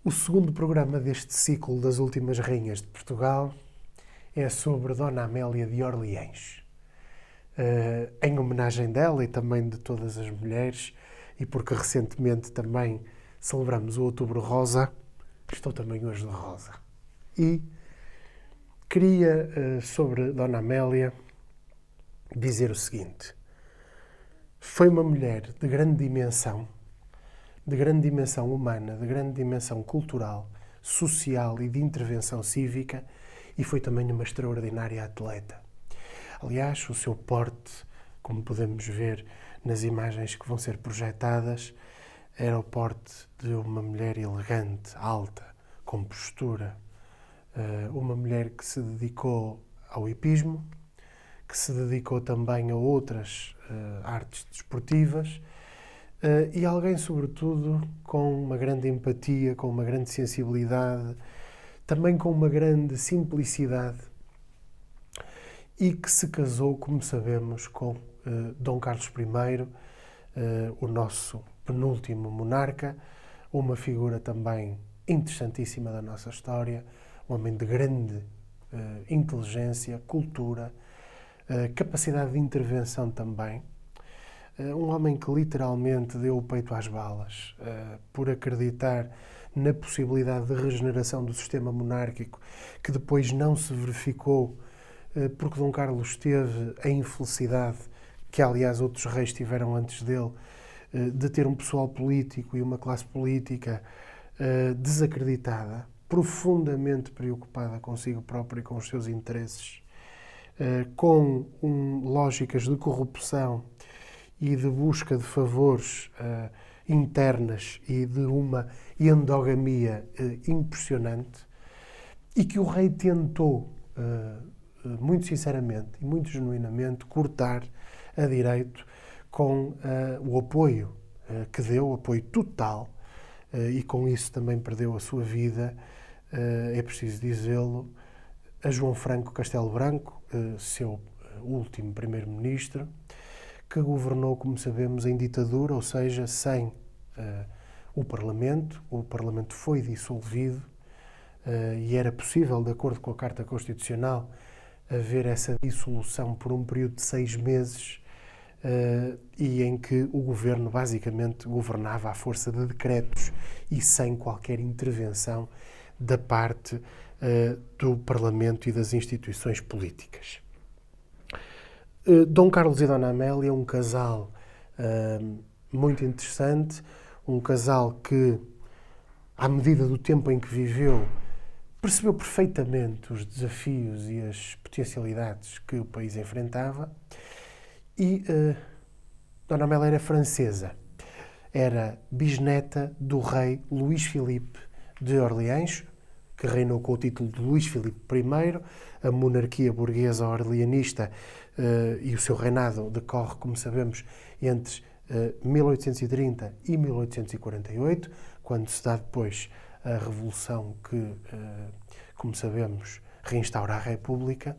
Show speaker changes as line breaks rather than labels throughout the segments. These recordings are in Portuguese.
O segundo programa deste ciclo das últimas rainhas de Portugal é sobre Dona Amélia de Orleães. Em homenagem dela e também de todas as mulheres, e porque recentemente também celebramos o Outubro Rosa, estou também hoje de rosa. E queria, sobre Dona Amélia, dizer o seguinte. Foi uma mulher de grande dimensão humana, de grande dimensão cultural, social e de intervenção cívica, e foi também uma extraordinária atleta. Aliás, o seu porte, como podemos ver nas imagens que vão ser projetadas, era o porte de uma mulher elegante, alta, com postura. Uma mulher que se dedicou ao hipismo, que se dedicou também a outras artes desportivas, e alguém, sobretudo, com uma grande empatia, com uma grande sensibilidade, também com uma grande simplicidade, e que se casou, como sabemos, com Dom Carlos I, o nosso penúltimo monarca, uma figura também interessantíssima da nossa história, um homem de grande inteligência, cultura, capacidade de intervenção também, um homem que literalmente deu o peito às balas por acreditar na possibilidade de regeneração do sistema monárquico, que depois não se verificou porque Dom Carlos teve a infelicidade, que aliás outros reis tiveram antes dele, de ter um pessoal político e uma classe política desacreditada, profundamente preocupada consigo própria e com os seus interesses, com lógicas de corrupção e de busca de favores internas e de uma endogamia impressionante, e que o rei tentou, muito sinceramente e muito genuinamente, cortar a direito com o apoio que deu, apoio total, e com isso também perdeu a sua vida, é preciso dizê-lo, a João Franco Castelo Branco, seu último primeiro-ministro, que governou, como sabemos, em ditadura, ou seja, sem o Parlamento. O Parlamento foi dissolvido e era possível, de acordo com a Carta Constitucional, haver essa dissolução por um período de 6 meses e em que o governo basicamente governava à força de decretos e sem qualquer intervenção da parte do Parlamento e das instituições políticas. Dom Carlos e Dona Amélia, um casal muito interessante, um casal que, à medida do tempo em que viveu, percebeu perfeitamente os desafios e as potencialidades que o país enfrentava. E Dona Amélia era francesa, era bisneta do rei Luís Filipe de Orleães, que reinou com o título de Luís Filipe I. A monarquia burguesa orleanista e o seu reinado decorre, como sabemos, entre 1830 e 1848, quando se dá depois a Revolução que, como sabemos, reinstaura a República,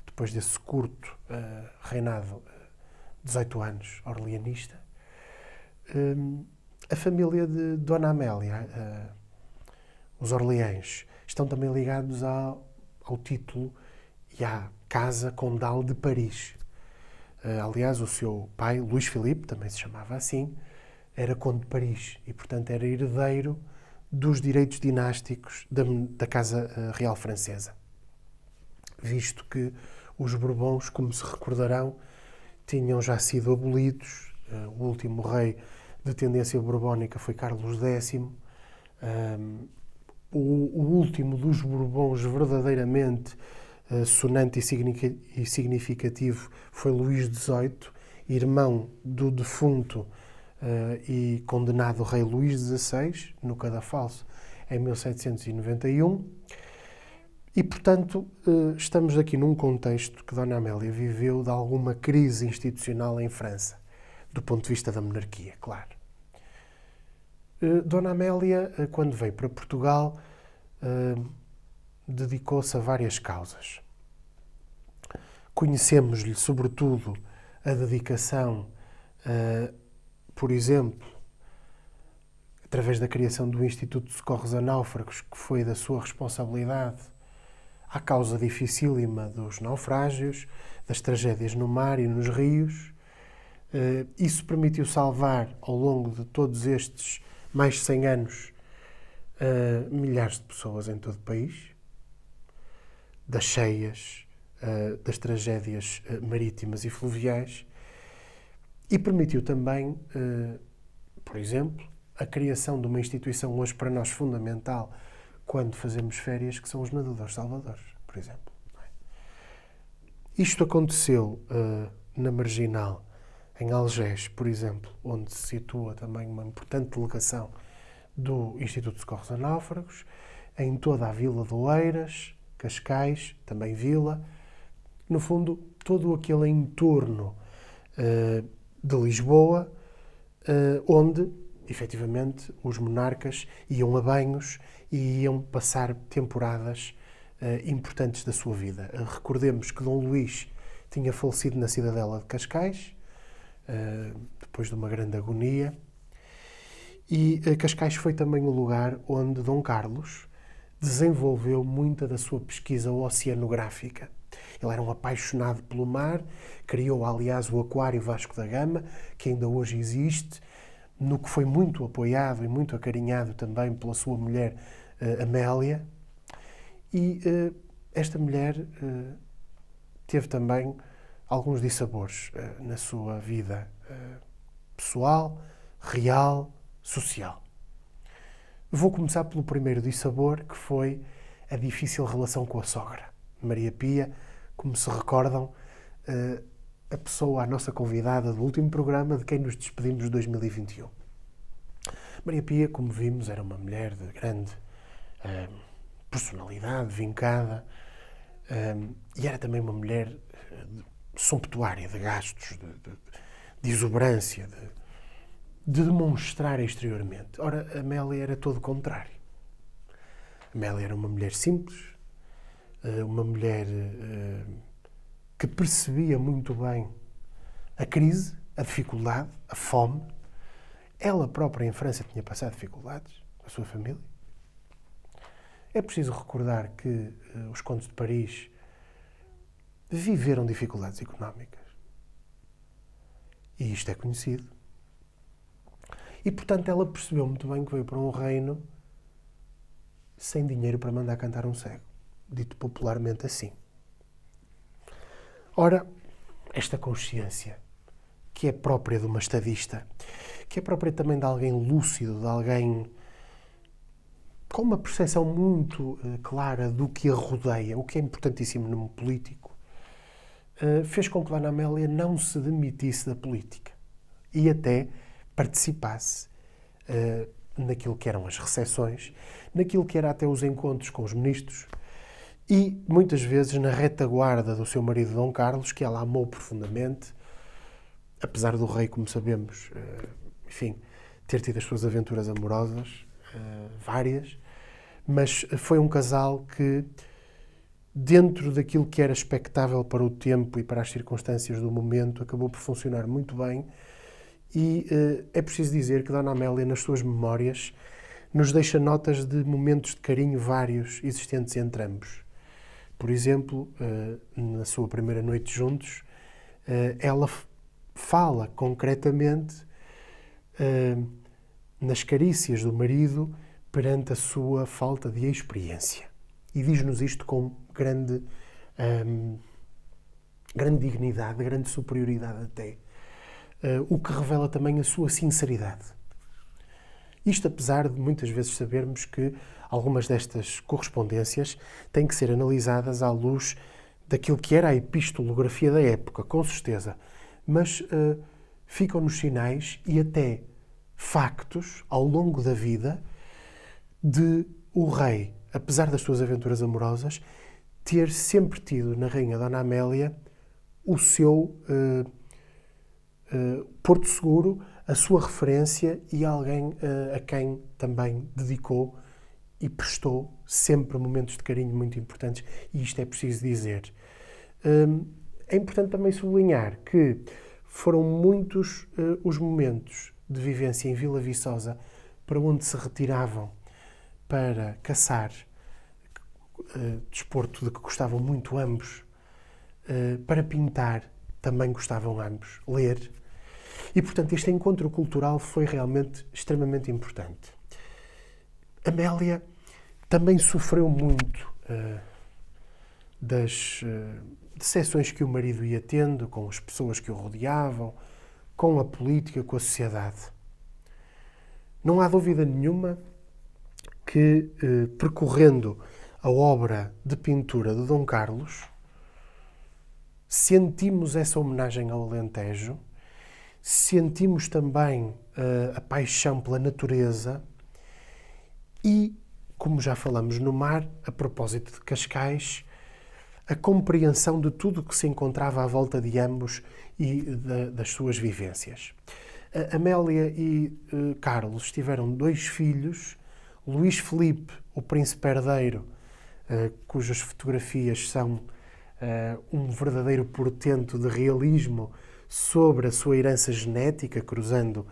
depois desse curto reinado, 18 anos, orleanista. A família de Dona Amélia, os Orleães, estão também ligados ao título e à Casa Condal de Paris. Aliás, o seu pai, Luís Filipe, também se chamava assim, era conde de Paris e, portanto, era herdeiro dos direitos dinásticos da Casa Real Francesa. Visto que os Bourbons, como se recordarão, tinham já sido abolidos. O último rei de tendência borbónica foi Carlos X. O último dos Bourbons verdadeiramente sonante e significativo foi Luís XVIII, irmão do defunto e condenado rei Luís XVI, no Cadafalso, em 1791. E, portanto, estamos aqui num contexto que Dona Amélia viveu de alguma crise institucional em França, do ponto de vista da monarquia, claro. Dona Amélia, quando veio para Portugal, dedicou-se a várias causas. Conhecemos-lhe, sobretudo, a dedicação, por exemplo, através da criação do Instituto de Socorros a Náufragos, que foi da sua responsabilidade, à causa dificílima dos naufrágios, das tragédias no mar e nos rios. Isso permitiu salvar, ao longo de todos estes mais de 100 anos, milhares de pessoas em todo o país, das cheias, das tragédias marítimas e fluviais, e permitiu também, por exemplo, a criação de uma instituição hoje para nós fundamental quando fazemos férias, que são os nadadores salvadores, por exemplo. Isto aconteceu na Marginal, em Algés, por exemplo, onde se situa também uma importante delegação do Instituto de Socorros a Náufragos, em toda a Vila de Oeiras, Cascais, também Vila, no fundo, todo aquele entorno de Lisboa, onde, efetivamente, os monarcas iam a banhos e iam passar temporadas importantes da sua vida. Recordemos que Dom Luís tinha falecido na Cidadela de Cascais, depois de uma grande agonia, e Cascais foi também o lugar onde Dom Carlos desenvolveu muita da sua pesquisa oceanográfica. Ele era um apaixonado pelo mar, criou, aliás, o Aquário Vasco da Gama, que ainda hoje existe, no que foi muito apoiado e muito acarinhado também pela sua mulher Amélia. E esta mulher teve também alguns dissabores na sua vida pessoal, real, social. Vou começar pelo primeiro dissabor, que foi a difícil relação com a sogra. Maria Pia, como se recordam, a pessoa, a nossa convidada do último programa, de quem nos despedimos de 2021. Maria Pia, como vimos, era uma mulher de grande personalidade, vincada, e era também uma mulher sumptuária, de gastos, de exuberância, de demonstrar exteriormente. Ora, Amélia era todo o contrário. Amélia era uma mulher simples, uma mulher que percebia muito bem a crise, a dificuldade, a fome. Ela própria em França tinha passado dificuldades, a sua família. É preciso recordar que os condes de Paris viveram dificuldades económicas. E isto é conhecido. E, portanto, ela percebeu muito bem que veio para um reino sem dinheiro para mandar cantar um cego. Dito popularmente assim. Ora, esta consciência, que é própria de uma estadista, que é própria também de alguém lúcido, de alguém com uma percepção muito clara do que a rodeia, o que é importantíssimo num político, fez com que Dona Amélia não se demitisse da política e até participasse naquilo que eram as recepções, naquilo que era até os encontros com os ministros e, muitas vezes, na retaguarda do seu marido Dom Carlos, que ela amou profundamente, apesar do rei, como sabemos, enfim, ter tido as suas aventuras amorosas, várias, mas foi um casal que, dentro daquilo que era expectável para o tempo e para as circunstâncias do momento, acabou por funcionar muito bem. E é preciso dizer que Dona Amélia, nas suas memórias, nos deixa notas de momentos de carinho vários existentes entre ambos. Por exemplo, na sua primeira noite juntos, ela fala concretamente nas carícias do marido perante a sua falta de experiência. E diz-nos isto com grande dignidade, grande superioridade até. O que revela também a sua sinceridade. Isto apesar de muitas vezes sabermos que algumas destas correspondências têm que ser analisadas à luz daquilo que era a epistolografia da época, com certeza. Mas ficam-nos sinais e até factos ao longo da vida de o rei, apesar das suas aventuras amorosas, ter sempre tido na rainha Dona Amélia o seu porto seguro, a sua referência e alguém a quem também dedicou e prestou sempre momentos de carinho muito importantes, e isto é preciso dizer. É importante também sublinhar que foram muitos os momentos de vivência em Vila Viçosa para onde se retiravam para caçar, desporto de que gostavam muito ambos, para pintar, também gostavam ambos, ler. E, portanto, este encontro cultural foi realmente extremamente importante. Amélia também sofreu muito das decepções que o marido ia tendo com as pessoas que o rodeavam, com a política, com a sociedade. Não há dúvida nenhuma que, percorrendo a obra de pintura de Dom Carlos, sentimos essa homenagem ao Alentejo, sentimos também a paixão pela natureza e, como já falamos no mar, a propósito de Cascais, a compreensão de tudo o que se encontrava à volta de ambos e das suas vivências. Amélia e Carlos tiveram 2 filhos, Luís Filipe, o príncipe herdeiro, cujas fotografias são um verdadeiro portento de realismo sobre a sua herança genética, cruzando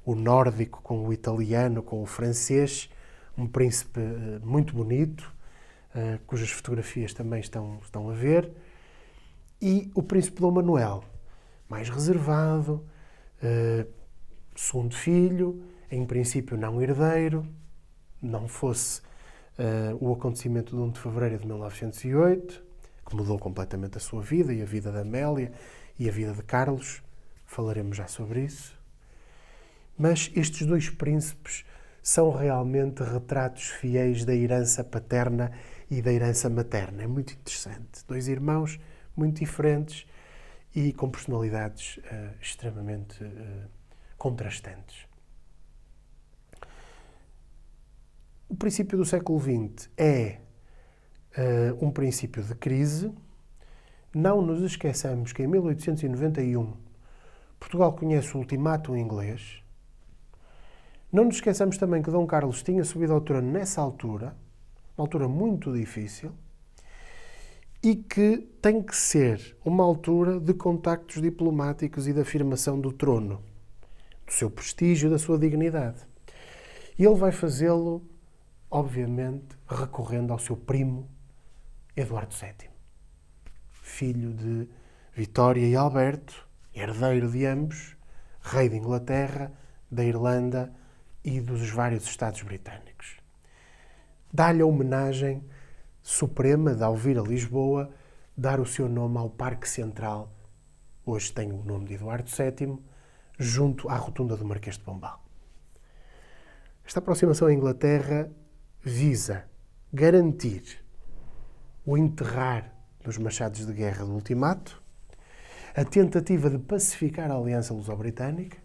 o nórdico com o italiano, com o francês, um príncipe muito bonito, cujas fotografias também estão a ver, e o príncipe Dom Manuel, mais reservado, segundo filho, em princípio não herdeiro, não fosse o acontecimento de 1 de fevereiro de 1908, que mudou completamente a sua vida e a vida da Amélia e a vida de Carlos. Falaremos já sobre isso. Mas estes 2 príncipes são realmente retratos fiéis da herança paterna e da herança materna. É muito interessante. 2 irmãos muito diferentes e com personalidades extremamente contrastantes. O princípio do século XX é um princípio de crise. Não nos esqueçamos que em 1891 Portugal conhece o ultimátum inglês. Não nos esqueçamos também que Dom Carlos tinha subido ao trono nessa altura, uma altura muito difícil, e que tem que ser uma altura de contactos diplomáticos e de afirmação do trono, do seu prestígio, da sua dignidade. E ele vai fazê-lo, obviamente, recorrendo ao seu primo, Eduardo VII, filho de Vitória e Alberto, herdeiro de ambos, rei de Inglaterra, da Irlanda e dos vários Estados britânicos. Dá-lhe a homenagem suprema de, ao vir a Lisboa, dar o seu nome ao Parque Central, hoje tem o nome de Eduardo VII, junto à rotunda do Marquês de Pombal. Esta aproximação à Inglaterra visa garantir o enterrar dos machados de guerra do ultimato, a tentativa de pacificar a aliança luso-britânica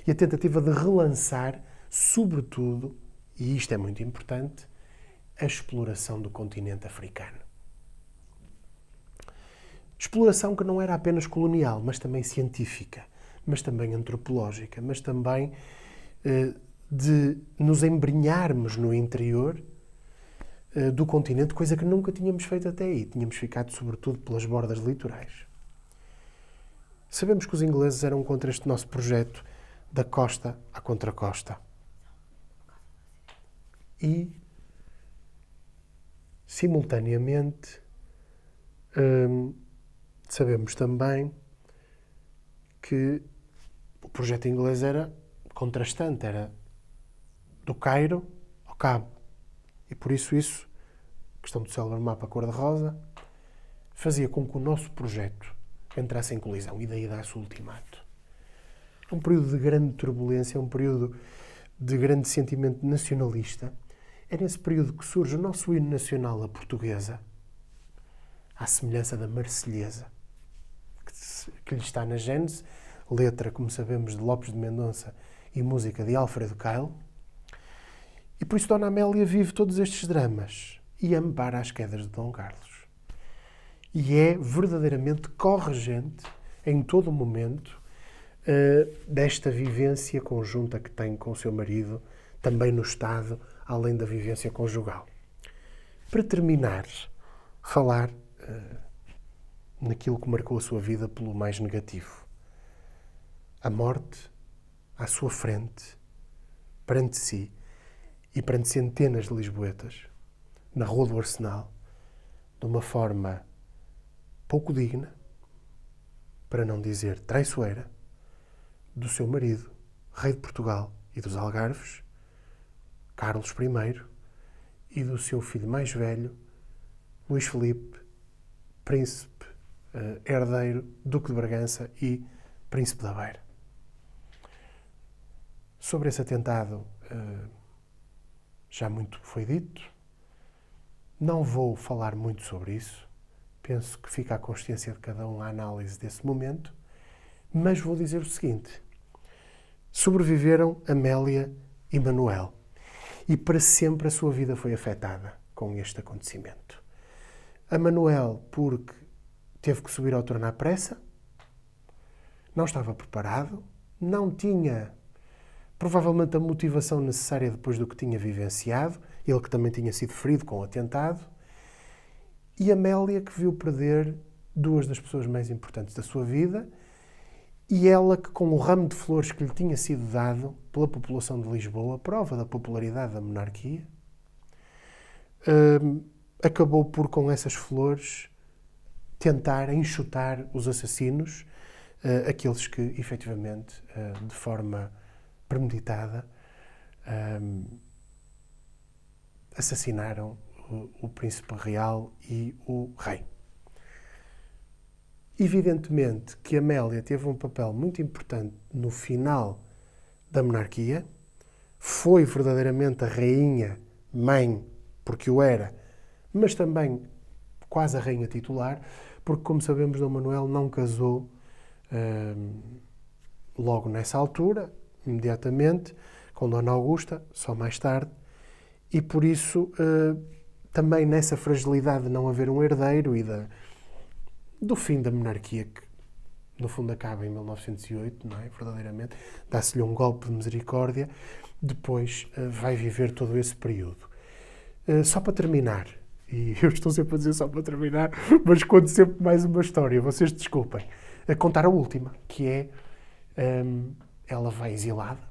e a tentativa de relançar, sobretudo, e isto é muito importante, a exploração do continente africano. Exploração que não era apenas colonial, mas também científica, mas também antropológica, mas também de nos embrenharmos no interior do continente, coisa que nunca tínhamos feito até aí. Tínhamos ficado, sobretudo, pelas bordas litorais. Sabemos que os ingleses eram contra este nosso projeto da costa à contracosta. E, simultaneamente, sabemos também que o projeto inglês era contrastante, era do Cairo ao Cabo. E por isso, questão do célebre mapa cor-de-rosa, fazia com que o nosso projeto entrasse em colisão e daí dá-se o ultimato. É um período de grande turbulência, é um período de grande sentimento nacionalista. É nesse período que surge o nosso hino nacional, a portuguesa, à semelhança da Marselhesa, que lhe está na Gênese, letra, como sabemos, de Lopes de Mendonça e música de Alfredo Keil. E por isso Dona Amélia vive todos estes dramas e ampara as quedas de Dom Carlos. E é verdadeiramente corregente em todo o momento desta vivência conjunta que tem com o seu marido, também no Estado, além da vivência conjugal. Para terminar, falar naquilo que marcou a sua vida pelo mais negativo. A morte à sua frente, perante si, e perante centenas de lisboetas, na Rua do Arsenal, de uma forma pouco digna, para não dizer traiçoeira, do seu marido, rei de Portugal e dos Algarves, Carlos I, e do seu filho mais velho, Luís Filipe, príncipe, herdeiro, duque de Bragança e príncipe da Beira. Sobre esse atentado, já muito foi dito. Não vou falar muito sobre isso. Penso que fica à consciência de cada um a análise desse momento. Mas vou dizer o seguinte. Sobreviveram Amélia e Manuel. E para sempre a sua vida foi afetada com este acontecimento. A Manuel, porque teve que subir ao trono à pressa, não estava preparado, não tinha provavelmente a motivação necessária depois do que tinha vivenciado, ele que também tinha sido ferido com o atentado, e Amélia, que viu perder duas das pessoas mais importantes da sua vida, e ela que, com o ramo de flores que lhe tinha sido dado pela população de Lisboa, prova da popularidade da monarquia, acabou por, com essas flores, tentar enxotar os assassinos, aqueles que, efetivamente, de forma premeditada, assassinaram o príncipe real e o rei. Evidentemente que Amélia teve um papel muito importante no final da monarquia, foi verdadeiramente a rainha mãe, porque o era, mas também quase a rainha titular, porque, como sabemos, Dom Manuel não casou logo nessa altura, imediatamente, com Dona Augusta, só mais tarde, e por isso também nessa fragilidade de não haver um herdeiro e do fim da monarquia, que no fundo acaba em 1908, não é? Verdadeiramente, dá-se-lhe um golpe de misericórdia, depois vai viver todo esse período. Só para terminar, e eu estou sempre a dizer só para terminar, mas conto sempre mais uma história, vocês desculpem, a contar a última, que é, ela vai exilada,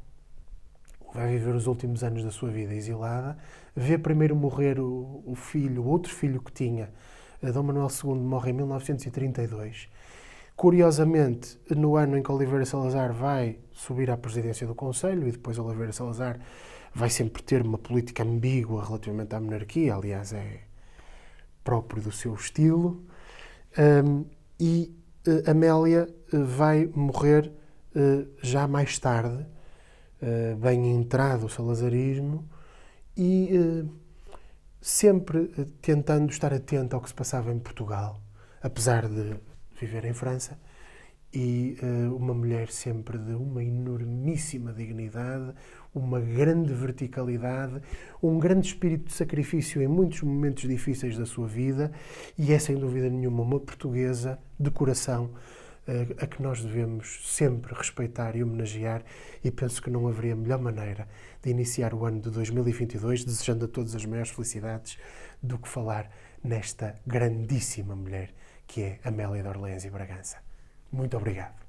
vai viver os últimos anos da sua vida exilada, vê primeiro morrer o filho, o outro filho que tinha, Dom Manuel II morre em 1932. Curiosamente, no ano em que Oliveira Salazar vai subir à presidência do Conselho, e depois Oliveira Salazar vai sempre ter uma política ambígua relativamente à monarquia, aliás, é próprio do seu estilo, e Amélia vai morrer já mais tarde, bem entrado o salazarismo, e sempre tentando estar atenta ao que se passava em Portugal, apesar de viver em França, e uma mulher sempre de uma enormíssima dignidade, uma grande verticalidade, um grande espírito de sacrifício em muitos momentos difíceis da sua vida, e é sem dúvida nenhuma uma portuguesa de coração, a que nós devemos sempre respeitar e homenagear, e penso que não haveria melhor maneira de iniciar o ano de 2022 desejando a todos as maiores felicidades do que falar nesta grandíssima mulher que é Amélia de Orleans e Bragança. Muito obrigado.